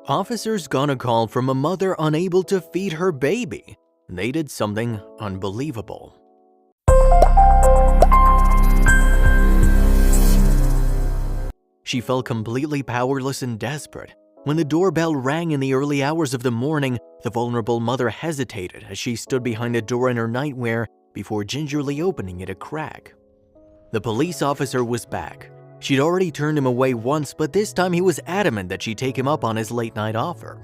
Officers got a call from a mother unable to feed her baby. They did something unbelievable. She felt completely powerless and desperate. When the doorbell rang in the early hours of the morning, the vulnerable mother hesitated as she stood behind a door in her nightwear before gingerly opening it a crack. The police officer was back. She'd already turned him away once, but this time he was adamant that she take him up on his late-night offer.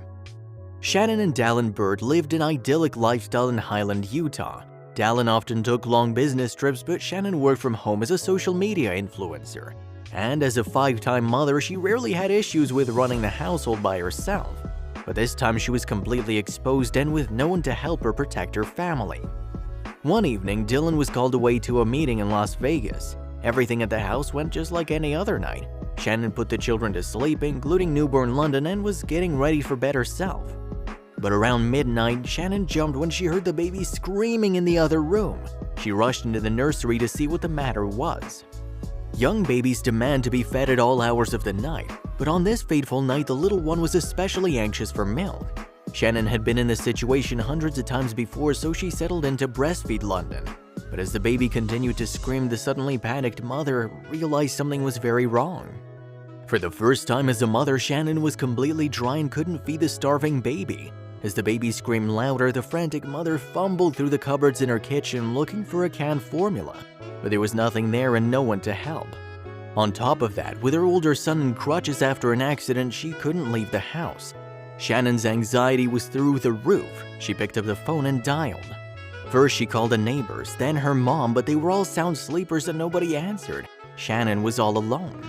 Shannon and Dallin Bird lived an idyllic lifestyle in Highland, Utah. Dallin often took long business trips, but Shannon worked from home as a social media influencer. And as a 5-time mother, she rarely had issues with running the household by herself. But this time she was completely exposed and with no one to help her protect her family. One evening, Dylan was called away to a meeting in Las Vegas. Everything at the house went just like any other night. Shannon put the children to sleep, including newborn London, and was getting ready for bed herself. But around midnight, Shannon jumped when she heard the baby screaming in the other room. She rushed into the nursery to see what the matter was. Young babies demand to be fed at all hours of the night, but on this fateful night, the little one was especially anxious for milk. Shannon had been in this situation hundreds of times before, so she settled in to breastfeed London. But as the baby continued to scream, the suddenly panicked mother realized something was very wrong. For the first time as a mother, Shannon was completely dry and couldn't feed the starving baby. As the baby screamed louder, the frantic mother fumbled through the cupboards in her kitchen looking for a canned formula, but there was nothing there and no one to help. On top of that, with her older son in crutches after an accident, she couldn't leave the house. Shannon's anxiety was through the roof. She picked up the phone and dialed. First, she called the neighbors, then her mom, but they were all sound sleepers and nobody answered. Shannon was all alone.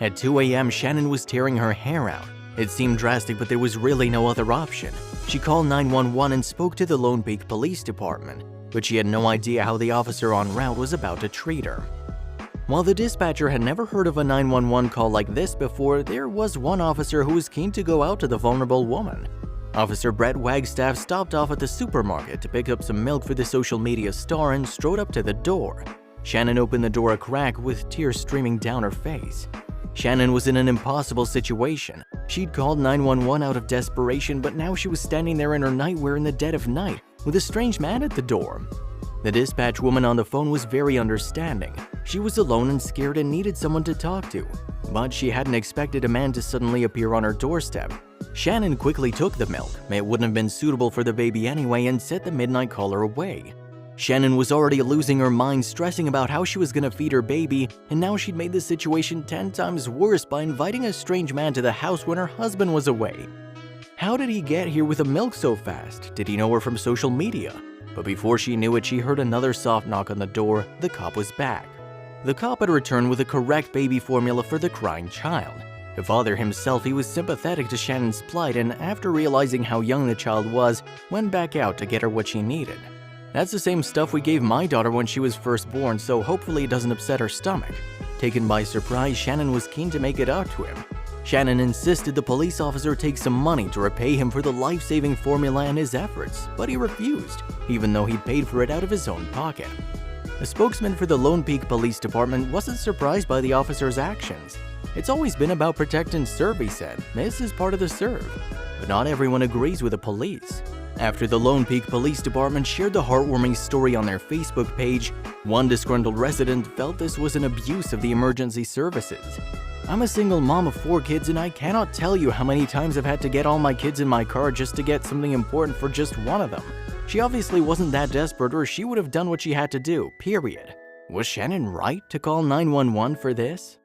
At 2 a.m., Shannon was tearing her hair out. It seemed drastic, but there was really no other option. She called 911 and spoke to the Lone Peak Police Department, but she had no idea how the officer en route was about to treat her. While the dispatcher had never heard of a 911 call like this before, there was one officer who was keen to go out to the vulnerable woman. Officer Brett Wagstaff stopped off at the supermarket to pick up some milk for the social media star and strode up to the door. Shannon opened the door a crack with tears streaming down her face. Shannon was in an impossible situation. She'd called 911 out of desperation, but now she was standing there in her nightwear in the dead of night with a strange man at the door. The dispatch woman on the phone was very understanding. She was alone and scared and needed someone to talk to, but she hadn't expected a man to suddenly appear on her doorstep. Shannon quickly took the milk. It wouldn't have been suitable for the baby anyway and sent the midnight caller away. Shannon was already losing her mind, stressing about how she was going to feed her baby, and now she'd made the situation 10 times worse by inviting a strange man to the house when her husband was away. How did he get here with the milk so fast? Did he know her from social media? But before she knew it, she heard another soft knock on the door. The cop was back. The cop had returned with the correct baby formula for the crying child. The father himself, he was sympathetic to Shannon's plight, and after realizing how young the child was, went back out to get her what she needed. That's the same stuff we gave my daughter when she was first born, so hopefully it doesn't upset her stomach. Taken by surprise, Shannon was keen to make it up to him. Shannon insisted the police officer take some money to repay him for the life-saving formula and his efforts, but he refused, even though he'd paid for it out of his own pocket. A spokesman for the Lone Peak Police Department wasn't surprised by the officer's actions. It's always been about protect and serve, he said. This is part of the serve. But not everyone agrees with the police. After the Lone Peak Police Department shared the heartwarming story on their Facebook page, one disgruntled resident felt this was an abuse of the emergency services. I'm a single mom of 4 kids and I cannot tell you how many times I've had to get all my kids in my car just to get something important for just one of them. She obviously wasn't that desperate or she would have done what she had to do, period. Was Shannon right to call 911 for this?